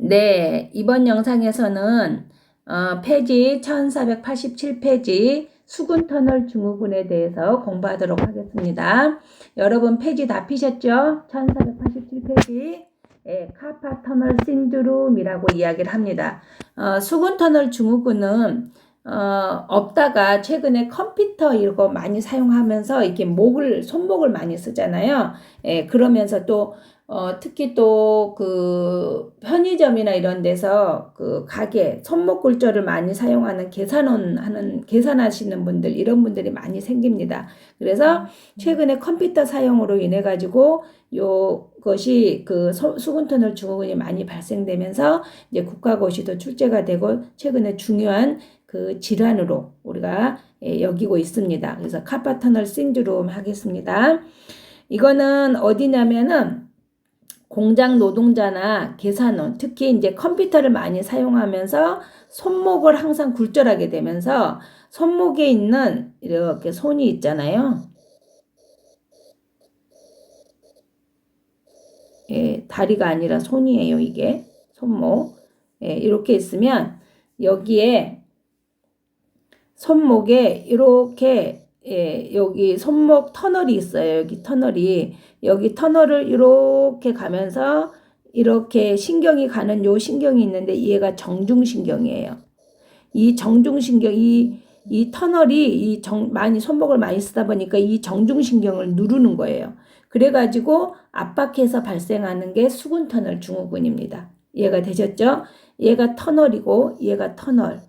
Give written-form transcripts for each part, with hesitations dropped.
네, 이번 영상에서는 페이지 1487페이지 수군터널 증후군에 대해서 공부하도록 하겠습니다. 여러분 페이지 다 피셨죠? 1487페이지 카파터널 신드롬이라고 이야기를 합니다. 수군터널 증후군은 없다가 최근에 컴퓨터 이거 많이 사용하면서 이렇게 손목을 많이 쓰잖아요. 그러면서 또 특히 또 그 편의점이나 이런 데서 그 가게 손목 굴절을 많이 사용하는 계산하시는 분들 이런 분들이 많이 생깁니다. 그래서 최근에 컴퓨터 사용으로 인해 가지고 요것이 그 수군터널 증후군이 많이 발생되면서 이제 국가고시도 출제가 되고 최근에 중요한 그 질환으로 우리가 여기고 있습니다. 그래서 카파터널 신드롬 하겠습니다. 이거는 어디냐면은 공장 노동자나 계산원, 특히 이제 컴퓨터를 많이 사용하면서 손목을 항상 굴절하게 되면서 손목에 있는 이렇게 손이 있잖아요. 다리가 아니라 손이에요, 이게. 손목. 이렇게 있으면 여기에 손목에 이렇게 여기 손목 터널이 있어요. 여기 터널을 이렇게 가면서 이렇게 신경이 가는 요 신경이 있는데 얘가 정중신경이에요. 이 정중신경 이 터널이 많이 손목을 많이 쓰다 보니까 이 정중신경을 누르는 거예요. 그래가지고 압박해서 발생하는 게 수군터널 증후군입니다. 이해가 되셨죠? 얘가 터널이고 얘가 터널.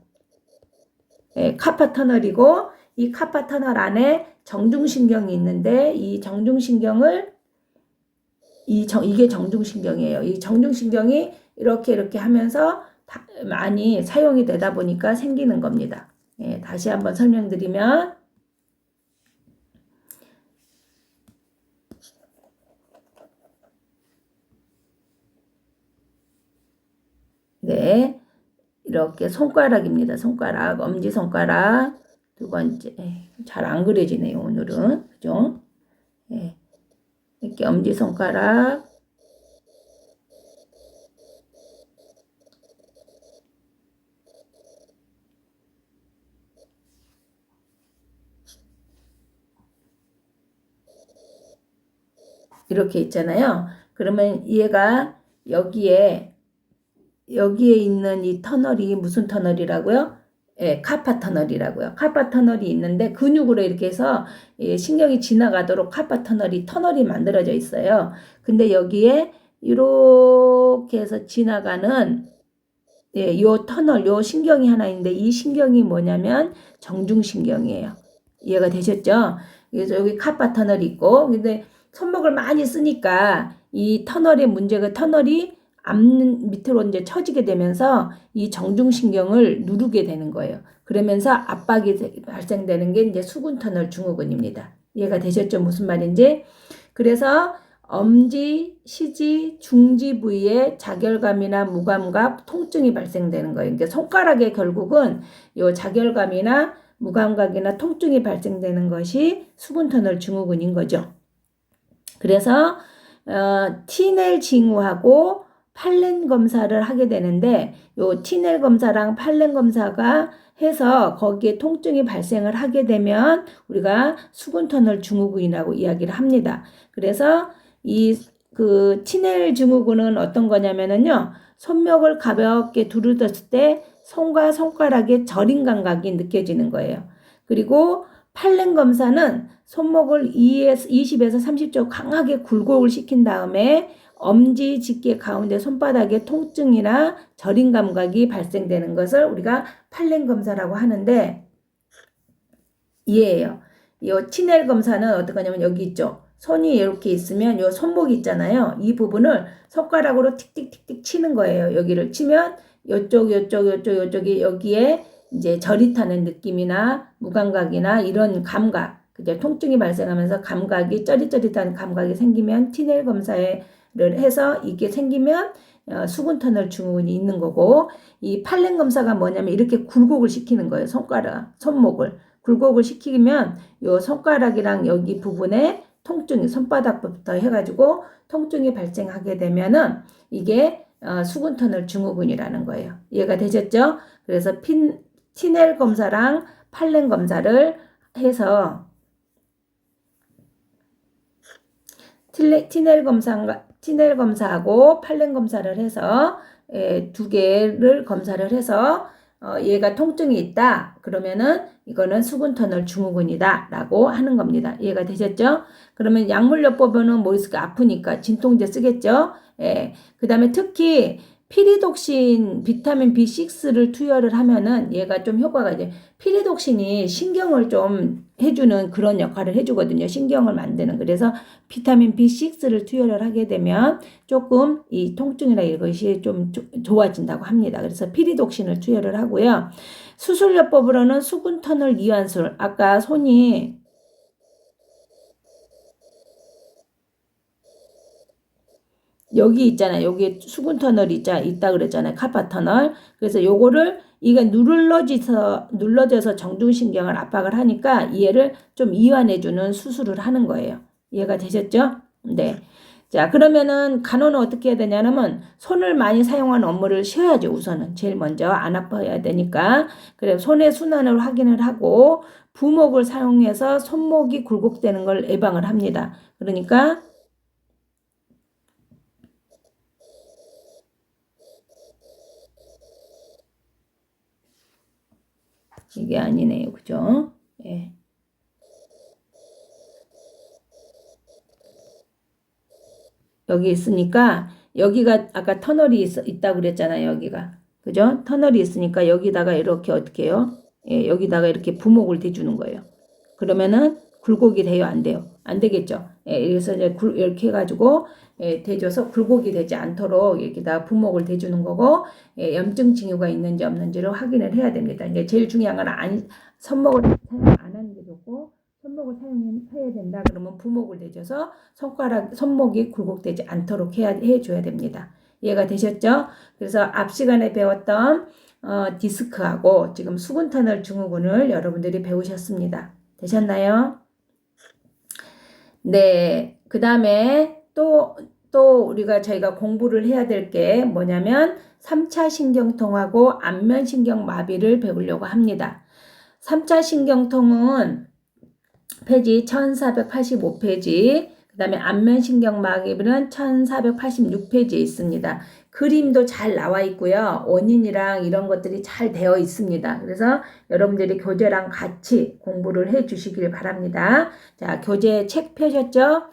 카파터널이고 이 카파터널 안에 정중신경이 있는데 이 정중신경을 이게 정중신경이에요. 이 정중신경이 이렇게 하면서 많이 사용이 되다 보니까 생기는 겁니다. 다시 한번 설명드리면 네, 이렇게 손가락입니다. 손가락, 엄지손가락 두 번째 잘 안 그려지네요. 오늘은 그죠? 이렇게 엄지손가락 이렇게 있잖아요. 그러면 얘가 여기에 있는 이 터널이 무슨 터널이라고요? 카파터널이라고요. 카파터널이 있는데 근육으로 이렇게 해서 신경이 지나가도록 터널이 만들어져 있어요. 근데 여기에 이렇게 해서 지나가는 요 터널, 요 신경이 하나 있는데 이 신경이 뭐냐면 정중신경이에요. 이해가 되셨죠? 그래서 여기 카파터널이 있고 근데 손목을 많이 쓰니까 이 터널의 문제가 터널이 앞 밑으로 이제 처지게 되면서 이 정중신경을 누르게 되는 거예요. 그러면서 압박이 발생되는 게 이제 수군터널 증후군입니다. 이해가 되셨죠? 무슨 말인지? 그래서 엄지, 시지, 중지 부위에 자결감이나 무감각, 통증이 발생되는 거예요. 그러니까 손가락에 결국은 요 자결감이나 무감각이나 통증이 발생되는 것이 수군터널 증후군인 거죠. 그래서 티넬 징후하고 팔렌 검사를 하게 되는데 요 티넬 검사랑 팔렌 검사가 해서 거기에 통증이 발생을 하게 되면 우리가 수군터널 증후군이라고 이야기를 합니다. 그래서 그 티넬 증후군은 어떤 거냐면은요. 손목을 가볍게 두르렀을 때 손과 손가락의 저림 감각이 느껴지는 거예요. 그리고 팔렌 검사는 손목을 20에서 30초 강하게 굴곡을 시킨 다음에 엄지 집게 가운데 손바닥에 통증이나 저림 감각이 발생되는 것을 우리가 팔렌 검사라고 하는데 이해해요. 이 티넬 검사는 어떤 거냐면 여기 있죠. 손이 이렇게 있으면 이 손목이 있잖아요. 이 부분을 손가락으로 틱틱틱틱 치는 거예요. 여기를 치면 요쪽이 여기에 이제 저릿하는 느낌이나 무감각이나 이런 감각, 그죠? 통증이 발생하면서 감각이 쩌릿쩌릿한 감각이 생기면 티넬 검사를 해서 이게 생기면 수군터널 증후군이 있는 거고 이 팔렌 검사가 뭐냐면 이렇게 굴곡을 시키는 거예요. 손목을 굴곡을 시키면 요 손가락이랑 여기 부분에 통증이 손바닥부터 해가지고 통증이 발생하게 되면은 이게 수분 터널 증후군이라는 거예요. 이해가 되셨죠? 그래서 티넬 검사랑 팔렌 검사를 해서 티넬 검사하고 팔렌 검사를 해서 두 개를 검사를 해서 얘가 통증이 있다. 그러면은 이거는 수분 터널 증후군이다 라고 하는 겁니다. 이해가 되셨죠? 그러면 약물요법은 뭐 있을까? 아프니까 진통제 쓰겠죠? 그 다음에 특히 피리독신 비타민 B6를 투여를 하면은 얘가 좀 효과가 이제 피리독신이 신경을 좀 해주는 그런 역할을 해주거든요. 신경을 만드는. 그래서 비타민 B6를 투여를 하게 되면 조금 이 통증이나 이것이 좀 좋아진다고 합니다. 그래서 피리독신을 투여를 하고요. 수술요법으로는 수분 터널 이완술. 아까 손이 여기 있잖아요. 여기 수분 터널이 있다 그랬잖아요. 카파 터널. 그래서 요거를 이게 눌러져서 정중신경을 압박을 하니까 얘를 좀 이완해주는 수술을 하는 거예요. 이해가 되셨죠? 네. 자, 그러면은 간호는 어떻게 해야 되냐면 손을 많이 사용하는 업무를 쉬어야죠. 우선은 제일 먼저 안 아파야 되니까. 그래 손의 순환을 확인을 하고 부목을 사용해서 손목이 굴곡되는 걸 예방을 합니다. 그러니까 이게 아니네요. 그죠? 예. 여기 있으니까 여기가 아까 터널이 있다고 그랬잖아요. 여기가. 그죠? 터널이 있으니까 여기다가 이렇게 어떻게 해요? 예, 여기다가 이렇게 부목을 대주는 거예요. 그러면은 굴곡이 돼요? 안 돼요? 안 되겠죠? 예, 그래서 이제 이렇게 해가지고 대줘서 굴곡이 되지 않도록 여기다 부목을 대주는 거고 염증 징후가 있는지 없는지를 확인을 해야 됩니다. 이제 제일 중요한 건 손목을 사용 안 하는 게 좋고 손목을 사용해야 된다. 그러면 부목을 대줘서 손목이 굴곡되지 않도록 해줘야 됩니다. 이해가 되셨죠? 그래서 앞 시간에 배웠던 디스크하고 지금 수분 터널 증후군을 여러분들이 배우셨습니다. 되셨나요? 네. 그 다음에 또 저희가 공부를 해야 될 게 뭐냐면 3차 신경통하고 안면신경 마비를 배우려고 합니다. 3차 신경통은 페이지 1485페이지, 그 다음에 안면신경 마비는 1486페이지에 있습니다. 그림도 잘 나와 있고요. 원인이랑 이런 것들이 잘 되어 있습니다. 그래서 여러분들이 교재랑 같이 공부를 해 주시길 바랍니다. 자, 교재 책 펴셨죠?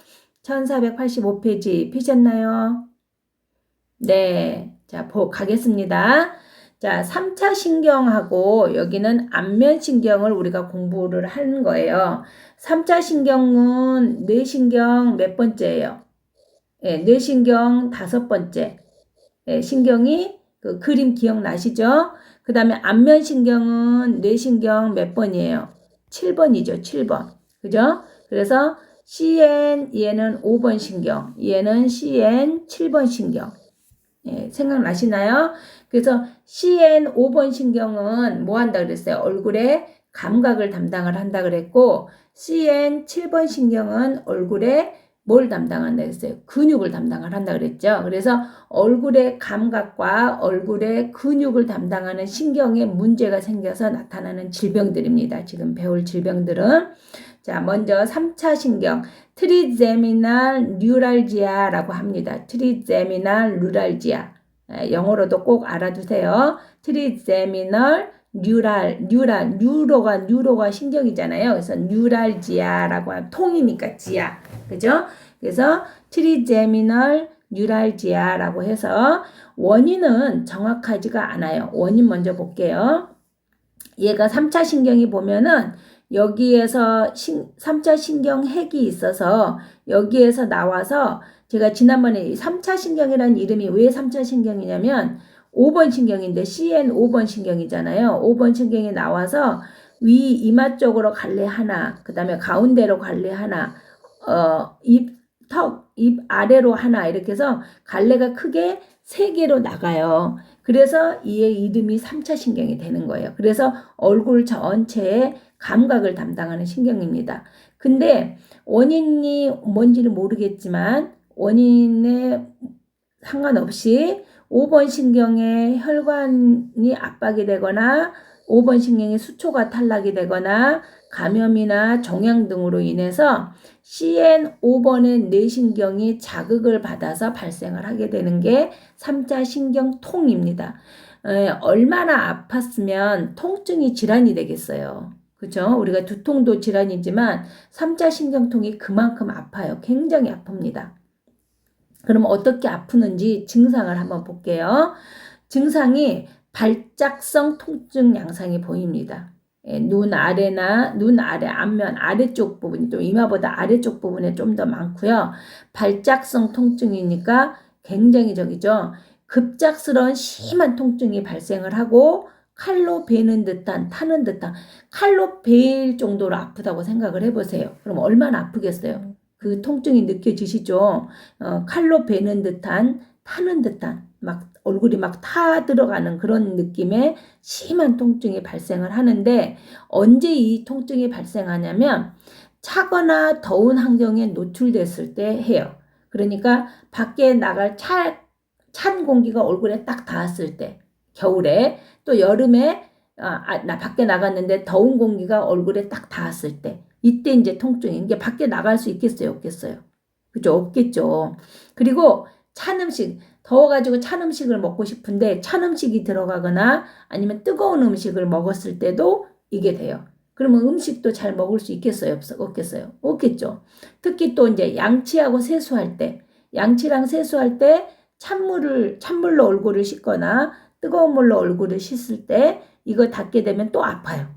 1485페이지 펴셨나요? 네. 자, 가겠습니다. 자, 3차 신경하고 여기는 안면신경을 우리가 공부를 하는 거예요. 3차 신경은 뇌신경 몇 번째예요? 예, 뇌신경 5번째. 예, 신경이 그 그림 기억나시죠? 그 다음에 안면신경은 뇌신경 몇 번이에요? 7번이죠. 7번. 그죠? 그래서 CN 얘는 5번 신경, 얘는 CN 7번 신경. 예, 생각나시나요? 그래서 CN 5번 신경은 뭐 한다 그랬어요? 얼굴에 감각을 담당을 한다 그랬고 CN 7번 신경은 얼굴에 뭘 담당한다 그랬어요? 근육을 담당을 한다 그랬죠. 그래서 얼굴의 감각과 얼굴의 근육을 담당하는 신경에 문제가 생겨서 나타나는 질병들입니다. 지금 배울 질병들은. 자, 먼저 3차 신경 트리제미날 뉴랄지아라고 합니다. 트리제미날 뉴랄지아. 영어로도 꼭 알아두세요. 트리제미널 뉴로가 신경이잖아요. 그래서 뉴랄지아라고 하면 통이니까 지아. 그죠? 그래서 트리제미널 뉴랄지아라고 해서 원인은 정확하지가 않아요. 원인 먼저 볼게요. 얘가 3차 신경이 보면은 여기에서 3차 신경 핵이 있어서 여기에서 나와서 제가 지난번에 3차 신경이라는 이름이 왜 3차 신경이냐면 5번 신경인데 CN 5번 신경이잖아요. 5번 신경이 나와서 위 이마 쪽으로 갈래 하나, 그 다음에 가운데로 갈래 하나, 입 아래로 하나 이렇게 해서 갈래가 크게 3개로 나가요. 그래서 이의 이름이 3차 신경이 되는 거예요. 그래서 얼굴 전체에 감각을 담당하는 신경입니다. 근데 원인이 뭔지는 모르겠지만 원인에 상관없이 5번 신경에 혈관이 압박이 되거나 5번 신경의 수초가 탈락이 되거나 감염이나 종양 등으로 인해서 CN5번의 뇌신경이 자극을 받아서 발생을 하게 되는 게 3차 신경통입니다. 얼마나 아팠으면 통증이 질환이 되겠어요. 그죠? 우리가 두통도 질환이지만 3차 신경통이 그만큼 아파요. 굉장히 아픕니다. 그럼 어떻게 아프는지 증상을 한번 볼게요. 증상이 발작성 통증 양상이 보입니다. 눈 아래나 눈 아래 앞면 아래쪽 부분이 또 이마보다 아래쪽 부분에 좀 더 많고요. 발작성 통증이니까 굉장히 저기죠. 급작스러운 심한 통증이 발생을 하고 칼로 베는 듯한 타는 듯한 칼로 베일 정도로 아프다고 생각을 해보세요. 그럼 얼마나 아프겠어요? 그 통증이 느껴지시죠? 칼로 베는 듯한 타는 듯한 막 얼굴이 막 타 들어가는 그런 느낌의 심한 통증이 발생을 하는데 언제 이 통증이 발생하냐면 차거나 더운 환경에 노출됐을 때 해요. 그러니까 밖에 나갈 찬 공기가 얼굴에 딱 닿았을 때 겨울에 또 여름에 나 밖에 나갔는데 더운 공기가 얼굴에 딱 닿았을 때 이때 이제 통증이 이게 밖에 나갈 수 있겠어요, 없겠어요? 그죠? 없겠죠. 그리고 찬 음식 더워가지고 찬 음식을 먹고 싶은데 찬 음식이 들어가거나 아니면 뜨거운 음식을 먹었을 때도 이게 돼요. 그러면 음식도 잘 먹을 수 있겠어요? 없겠어요? 없겠죠. 특히 또 이제 양치하고 세수할 때 양치랑 세수할 때 찬물로 얼굴을 씻거나 뜨거운 물로 얼굴을 씻을 때 이거 닿게 되면 또 아파요.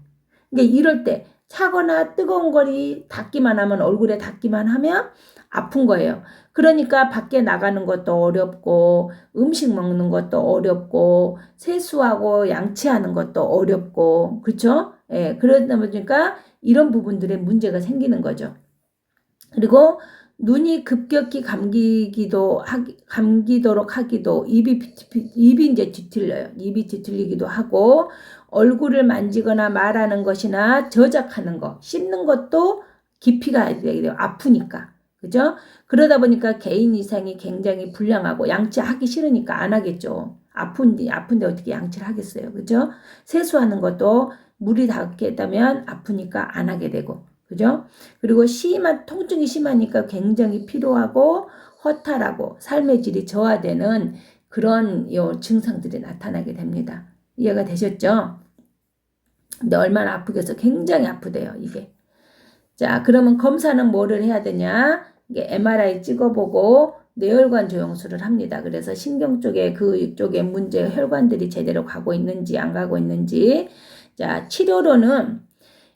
그러니까 이럴 때 차거나 뜨거운 거리 닿기만 하면 얼굴에 닿기만 하면 아픈 거예요. 그러니까 밖에 나가는 것도 어렵고 음식 먹는 것도 어렵고 세수하고 양치하는 것도 어렵고 그렇죠? 예, 그러다 보니까 이런 부분들에 문제가 생기는 거죠. 그리고 눈이 급격히 감기도록 하기도 입이 이제 뒤틀려요. 입이 뒤틀리기도 하고 얼굴을 만지거나 말하는 것이나 저작하는 거, 씹는 것도 깊이가 되게 돼요. 아프니까. 그죠? 그러다 보니까 개인 이상이 굉장히 불량하고 양치하기 싫으니까 안 하겠죠. 아픈데 어떻게 양치를 하겠어요. 그죠? 세수하는 것도 물이 닿게 되면 아프니까 안 하게 되고. 그죠? 그리고 통증이 심하니까 굉장히 피로하고 허탈하고 삶의 질이 저하되는 그런 증상들이 나타나게 됩니다. 이해가 되셨죠? 근데 얼마나 아프겠어? 굉장히 아프대요, 이게. 자, 그러면 검사는 뭐를 해야 되냐? 이게 MRI 찍어보고 뇌혈관 조영술을 합니다. 그래서 신경 쪽에 그쪽에 문제 혈관들이 제대로 가고 있는지 안 가고 있는지. 자, 치료로는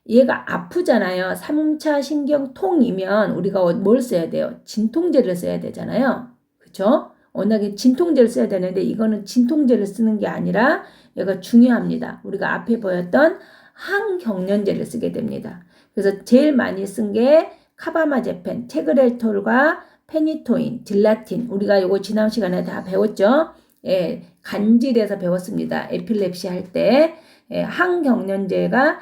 얘가 아프잖아요. 3차 신경통이면 우리가 뭘 써야 돼요? 진통제를 써야 되잖아요. 그쵸? 워낙에 진통제를 써야 되는데 이거는 진통제를 쓰는 게 아니라 얘가 중요합니다. 우리가 앞에 보였던 항경련제를 쓰게 됩니다. 그래서 제일 많이 쓴 게 카바마제펜, 체그렐톨과 페니토인, 딜라틴. 우리가 이거 지난 시간에 다 배웠죠? 예, 간질에서 배웠습니다. 에필lep시 할 때. 예, 항경련제를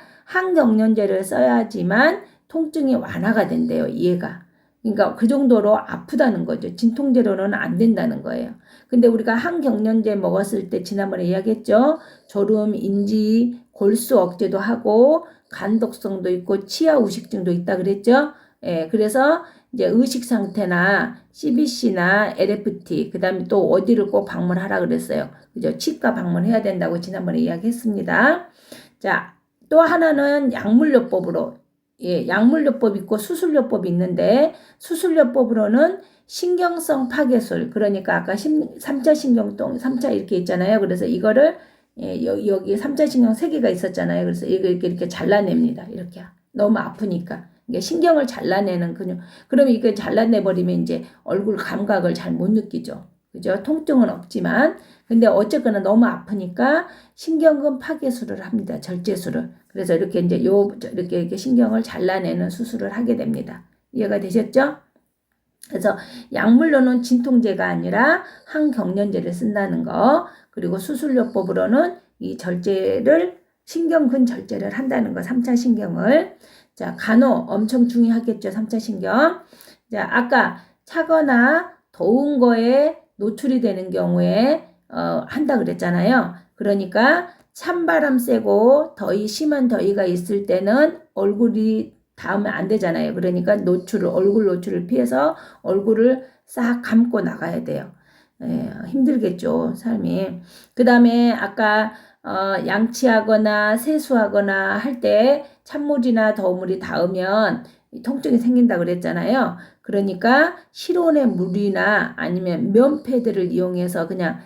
써야지만 통증이 완화가 된대요. 얘가. 그러니까 그 정도로 아프다는 거죠. 진통제로는 안 된다는 거예요. 근데 우리가 항경련제 먹었을 때 지난번에 이야기했죠. 졸음, 인지, 골수 억제도 하고 간독성도 있고 치아 우식증도 있다 그랬죠. 예, 그래서 이제 의식 상태나 CBC나 LFT 그다음에 또 어디를 꼭 방문하라 그랬어요. 그죠? 치과 방문해야 된다고 지난번에 이야기했습니다. 자, 또 하나는 약물요법으로 약물요법 있고 수술요법이 있는데 수술요법으로는 신경성 파괴술 그러니까 아까 3차 신경통 3차 이렇게 있잖아요. 그래서 이거를 여기 3차 신경 3개가 있었잖아요. 그래서 이렇게 잘라냅니다. 이렇게 너무 아프니까 이게 신경을 잘라내는 근육. 그러면 이거 잘라내버리면 이제 얼굴 감각을 잘 못 느끼죠. 그죠? 통증은 없지만 근데 어쨌거나 너무 아프니까 신경근 파괴술을 합니다. 절제술을. 그래서 이렇게 이제 이렇게 신경을 잘라내는 수술을 하게 됩니다. 이해가 되셨죠? 그래서 약물로는 진통제가 아니라 항경련제를 쓴다는 거. 그리고 수술요법으로는 이 신경근 절제를 한다는 거. 3차 신경을. 자, 간호 엄청 중요하겠죠. 3차 신경. 자, 아까 차거나 더운 거에 노출이 되는 경우에 한다 그랬잖아요. 그러니까 찬바람 쐬고 더위 심한 더위가 있을 때는 얼굴이 닿으면 안 되잖아요. 그러니까 얼굴 노출을 피해서 얼굴을 싹 감고 나가야 돼요. 힘들겠죠, 삶이. 그 다음에 아까 양치하거나 세수하거나 할 때 찬물이나 더울물이 닿으면 통증이 생긴다 그랬잖아요. 그러니까 실온의 물이나 아니면 면패드를 이용해서 그냥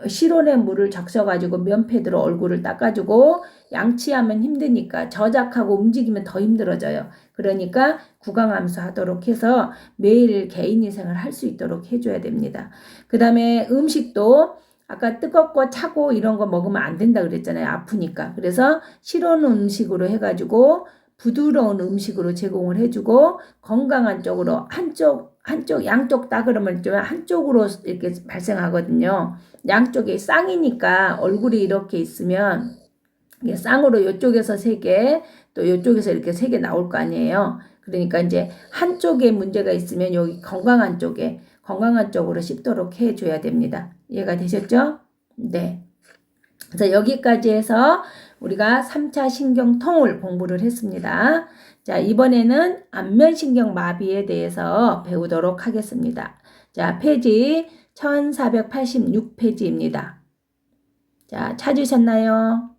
실온의 물을 적셔가지고 면패드로 얼굴을 닦아주고, 양치하면 힘드니까 저작하고 움직이면 더 힘들어져요. 그러니까 구강암수 하도록 해서 매일 개인위생을 할 수 있도록 해줘야 됩니다. 그 다음에 음식도 아까 뜨겁고 차고 이런 거 먹으면 안 된다 그랬잖아요. 아프니까. 그래서 실온 음식으로 해가지고 부드러운 음식으로 제공을 해주고, 건강한 쪽으로 양쪽 다 그러면 좀 한쪽으로 이렇게 발생하거든요. 양쪽이 쌍이니까 얼굴이 이렇게 있으면 쌍으로 이쪽에서 3개, 또 이쪽에서 이렇게 3개 나올 거 아니에요. 그러니까 이제 한쪽에 문제가 있으면 여기 건강한 쪽으로 씹도록 해줘야 됩니다. 이해가 되셨죠? 네. 그래서 여기까지 해서 우리가 3차 신경통을 공부를 했습니다. 자, 이번에는 안면신경마비에 대해서 배우도록 하겠습니다. 자, 페이지 1486페이지입니다. 자, 찾으셨나요?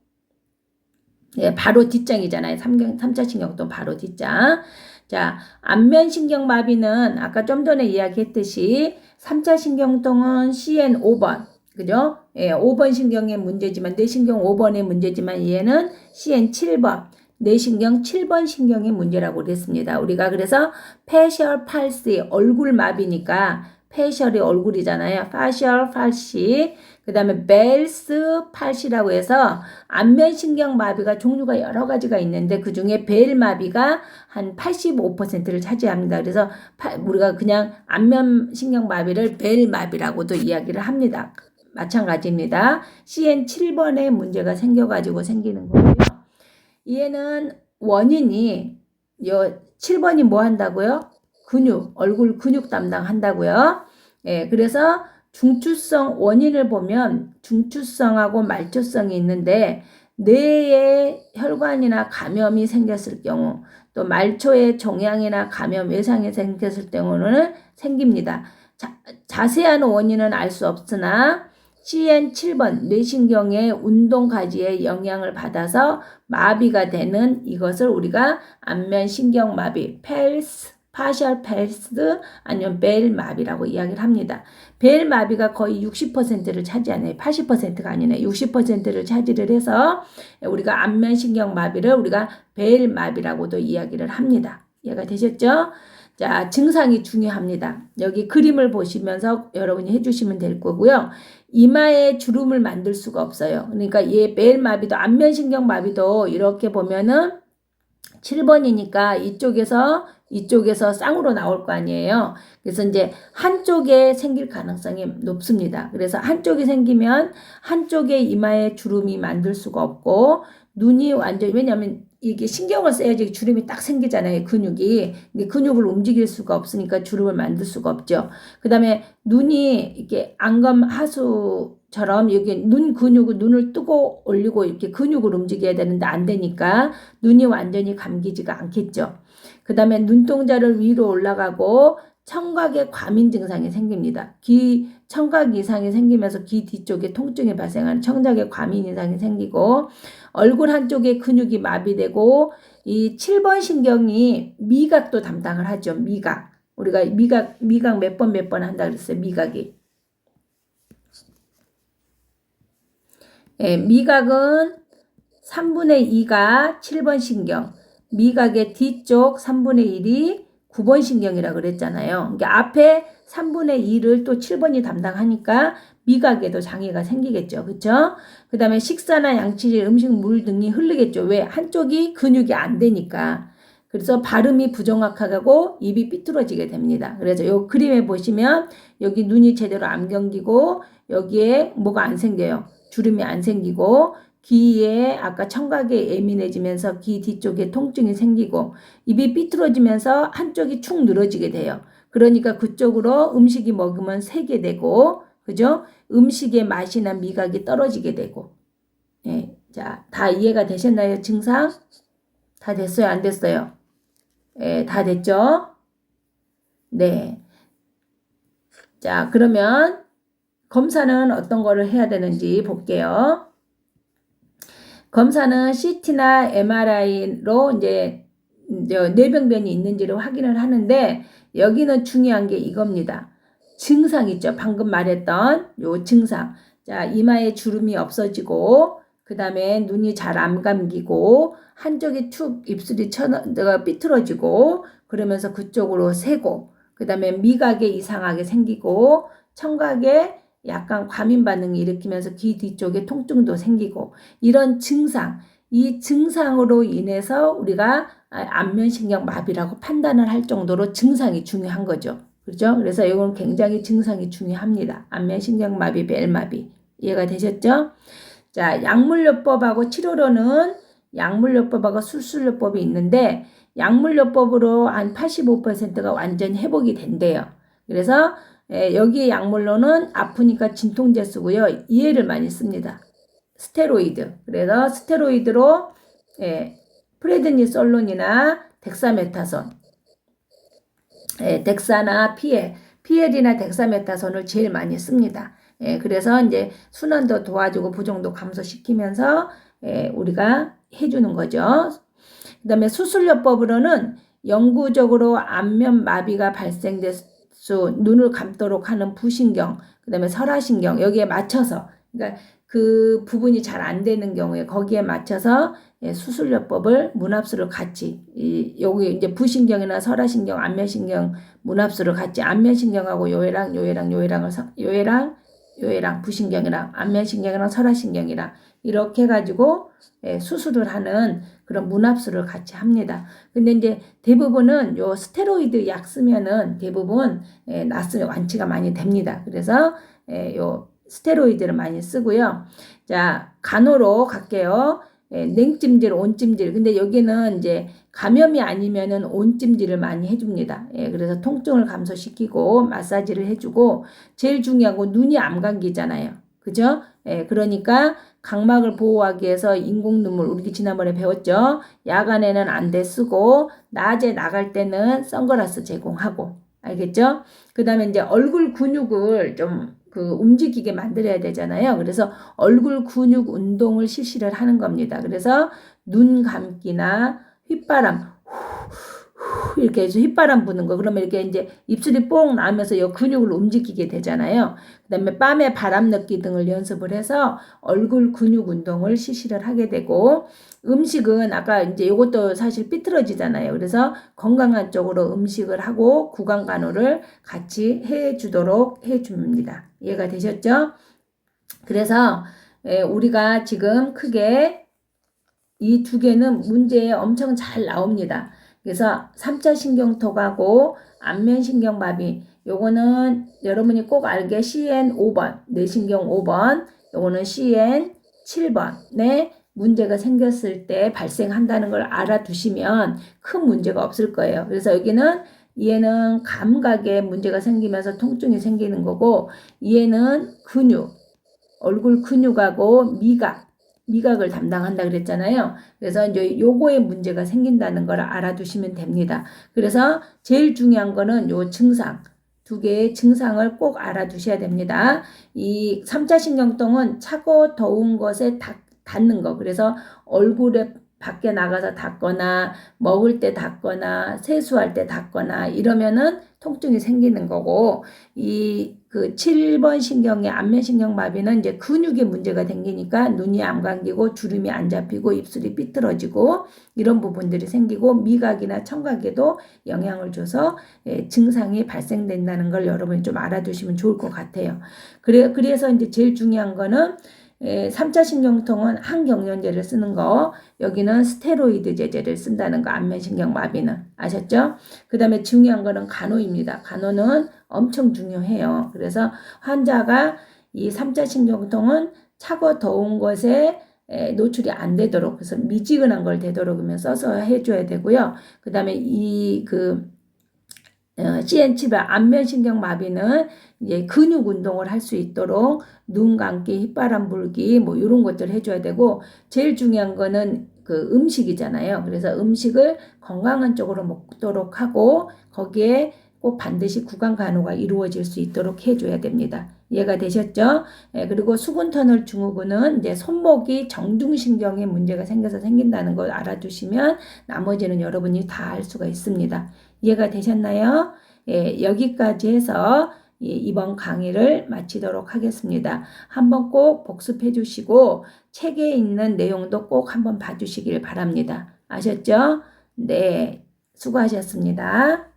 예, 바로 뒷장이잖아요. 3차 신경통 바로 뒷장. 자, 안면신경마비는 아까 좀 전에 이야기했듯이 3차 신경통은 CN 5번. 그죠? 예, 5번 신경의 문제지만, 뇌신경 5번의 문제지만, 얘는 CN 7번. 뇌신경 7번 신경의 문제라고 그랬습니다. 우리가 그래서 facial palsy, 얼굴 마비니까, facial이 얼굴이잖아요. facial palsy. 그 다음에 벨스 팔시라고 해서 안면신경 마비가 종류가 여러 가지가 있는데, 그 중에 벨 마비가 한 85%를 차지합니다. 그래서 우리가 그냥 안면신경 마비를 벨 마비라고도 이야기를 합니다. 마찬가지입니다. CN 7번에 문제가 생겨가지고 생기는 거고요. 얘는 원인이 7번이 뭐 한다고요? 얼굴 근육 담당한다고요. 예, 그래서 중추성 원인을 보면 중추성하고 말초성이 있는데, 뇌에 혈관이나 감염이 생겼을 경우, 또 말초에 종양이나 감염 외상이 생겼을 경우는 생깁니다. 자세한 원인은 알 수 없으나 CN 7번 뇌신경의 운동가지에 영향을 받아서 마비가 되는 이것을 우리가 안면신경마비, 파셜 펠스 아니면 벨 마비라고 이야기를 합니다. 벨 마비가 거의 60%를 차지하네요. 80%가 아니네. 60%를 차지를 해서 우리가 안면신경 마비를 우리가 벨 마비라고도 이야기를 합니다. 이해가 되셨죠? 자, 증상이 중요합니다. 여기 그림을 보시면서 여러분이 해주시면 될 거고요. 이마에 주름을 만들 수가 없어요. 그러니까 얘 벨 마비도, 안면신경 마비도 이렇게 보면은 7번이니까 이쪽에서 쌍으로 나올 거 아니에요. 그래서 이제 한쪽에 생길 가능성이 높습니다. 그래서 한쪽이 생기면 한쪽에 이마에 주름이 만들 수가 없고, 눈이 완전히, 왜냐하면 이게 신경을 써야지 주름이 딱 생기잖아요. 근육이. 근데 근육을 움직일 수가 없으니까 주름을 만들 수가 없죠. 그 다음에 눈이 이렇게 안검하수처럼 여기 눈 근육을, 눈을 뜨고 올리고 이렇게 근육을 움직여야 되는데 안 되니까 눈이 완전히 감기지가 않겠죠. 그 다음에 눈동자를 위로 올라가고 청각에 과민 증상이 생깁니다. 청각 이상이 생기면서 귀 뒤쪽에 통증이 발생하는 청각에 과민 이상이 생기고, 얼굴 한쪽에 근육이 마비되고, 이 7번 신경이 미각도 담당을 하죠. 미각. 우리가 미각 몇 번 한다 그랬어요. 미각이. 예, 미각은 3분의 2가 7번 신경, 미각의 뒤쪽 3분의 1이 9번 신경이라고 그랬잖아요. 그러니까 앞에 3분의 2를 또 7번이 담당하니까 미각에도 장애가 생기겠죠. 그렇죠? 그 다음에 식사나 양치질, 음식, 물 등이 흐르겠죠. 왜? 한쪽이 근육이 안 되니까. 그래서 발음이 부정확하고 입이 삐뚤어지게 됩니다. 그래서 이 그림에 보시면 여기 눈이 제대로 안 경기고, 여기에 뭐가 안 생겨요. 주름이 안 생기고, 귀에 아까 청각에 예민해지면서 귀 뒤쪽에 통증이 생기고, 입이 삐뚤어지면서 한쪽이 축 늘어지게 돼요. 그러니까 그쪽으로 음식이 먹으면 새게 되고, 그죠? 음식의 맛이나 미각이 떨어지게 되고. 예, 자, 다 이해가 되셨나요? 증상? 다 됐어요? 안 됐어요? 예, 다 됐죠? 네. 자, 그러면 검사는 어떤 거를 해야 되는지 볼게요. 검사는 CT나 MRI로 이제 뇌병변이 있는지를 확인을 하는데 여기는 중요한 게 이겁니다. 증상 있죠. 방금 말했던 요 증상. 자, 이마에 주름이 없어지고 그 다음에 눈이 잘 안 감기고 한쪽이 툭 입술이 삐뚤어지고 그러면서 그쪽으로 새고 그 다음에 미각에 이상하게 생기고 청각에 약간 과민 반응이 일으키면서 귀 뒤쪽에 통증도 생기고 이런 증상, 이 증상으로 인해서 우리가 안면신경 마비라고 판단을 할 정도로 증상이 중요한 거죠. 그렇죠? 그래서 이건 굉장히 증상이 중요합니다. 안면신경 마비, 벨마비. 이해가 되셨죠? 자, 약물요법하고 치료로는 약물요법하고 수술요법이 있는데 약물요법으로 한 85%가 완전 회복이 된대요. 그래서 여기 약물로는 아프니까 진통제 쓰고요. 이해를 많이 씁니다. 스테로이드. 그래서 스테로이드로 프레드니솔론이나 덱사메타손, 덱사나 피엘이나 덱사메타손을 제일 많이 씁니다. 그래서 이제 순환도 도와주고 부종도 감소시키면서 우리가 해주는 거죠. 그 다음에 수술요법으로는 영구적으로 안면 마비가 발생될 수, 눈을 감도록 하는 부신경, 그 다음에 설화신경 여기에 맞춰서 그러니까 그 부분이 잘 안 되는 경우에 거기에 맞춰서 수술요법을 문합수를 같이 여기 이제 부신경이나 설화신경, 안면신경 문합수를 같이 안면신경하고 요해랑 부신경이랑 안면신경이랑 설화신경이랑 이렇게 해가지고 수술을 하는 그런 문합수를 같이 합니다. 근데 이제 대부분은 요 스테로이드 약 쓰면은 대부분 낫으면 완치가 많이 됩니다. 그래서 요 스테로이드를 많이 쓰고요. 자, 간호로 갈게요. 냉찜질, 온찜질. 근데 여기는 이제 감염이 아니면은 온찜질을 많이 해줍니다. 그래서 통증을 감소시키고 마사지를 해주고 제일 중요한 건 눈이 안 감기잖아요. 그죠? 그러니까 각막을 보호하기 위해서 인공눈물 우리 지난번에 배웠죠. 야간에는 안대 쓰고 낮에 나갈 때는 선글라스 제공하고 알겠죠? 그 다음에 이제 얼굴 근육을 좀 움직이게 만들어야 되잖아요. 그래서 얼굴 근육 운동을 실시를 하는 겁니다. 그래서 눈 감기나 휘바람 이렇게 해서 휘바람 부는 거 그러면 이렇게 이제 입술이 뽕 나오면서 이 근육을 움직이게 되잖아요. 그 다음에 뺨에 바람 넣기 등을 연습을 해서 얼굴 근육 운동을 실시를 하게 되고 음식은 아까 이제 이것도 사실 삐뚤어지잖아요. 그래서 건강한 쪽으로 음식을 하고 구강 간호를 같이 해주도록 해줍니다. 이해가 되셨죠? 그래서 우리가 지금 크게 이 두 개는 문제에 엄청 잘 나옵니다. 그래서 3차 신경통하고 안면신경마비 요거는 여러분이 꼭 알게 CN 5번 뇌신경 5번 요거는 CN 7번에 문제가 생겼을 때 발생한다는 걸 알아두시면 큰 문제가 없을 거예요. 그래서 여기는 얘는 감각에 문제가 생기면서 통증이 생기는 거고 얘는 근육 얼굴 근육하고 미각을 담당한다 그랬잖아요. 그래서 이제 요거에 문제가 생긴다는 걸 알아두시면 됩니다. 그래서 제일 중요한 거는 요 증상, 두 개의 증상을 꼭 알아두셔야 됩니다. 이 3차 신경통은 차고 더운 것에 닿는 거. 그래서 얼굴에 밖에 나가서 닿거나 먹을 때 닿거나 세수할 때 닿거나 이러면은 통증이 생기는 거고 그 7번 신경의 안면신경 마비는 이제 근육에 문제가 생기니까 눈이 안 감기고 주름이 안 잡히고 입술이 삐뚤어지고 이런 부분들이 생기고 미각이나 청각에도 영향을 줘서 증상이 발생된다는 걸 여러분이 좀 알아두시면 좋을 것 같아요. 그래서 이제 제일 중요한 거는 3차 신경통은 항경련제를 쓰는 거 여기는 스테로이드 제제를 쓴다는 거 안면신경 마비는 아셨죠? 그 다음에 중요한 거는 간호입니다. 간호는 엄청 중요해요. 그래서 환자가 이 3차 신경통은 차고 더운 것에 노출이 안 되도록 그래서 미지근한 걸 되도록이면 써서 해줘야 되고요. 그 다음에 CN치발 안면신경마비는 이제 근육 운동을 할 수 있도록 눈 감기, 휘바람 불기 뭐 이런 것들 해줘야 되고 제일 중요한 거는 그 음식이잖아요. 그래서 음식을 건강한 쪽으로 먹도록 하고 거기에 꼭 반드시 구강 간호가 이루어질 수 있도록 해줘야 됩니다. 이해가 되셨죠? 그리고 수근터널 증후군은 이제 손목이 정중신경에 문제가 생겨서 생긴다는 걸 알아두시면 나머지는 여러분이 다 알 수가 있습니다. 이해가 되셨나요? 여기까지 해서 이번 강의를 마치도록 하겠습니다. 한번 꼭 복습해 주시고 책에 있는 내용도 꼭 한번 봐주시길 바랍니다. 아셨죠? 네, 수고하셨습니다.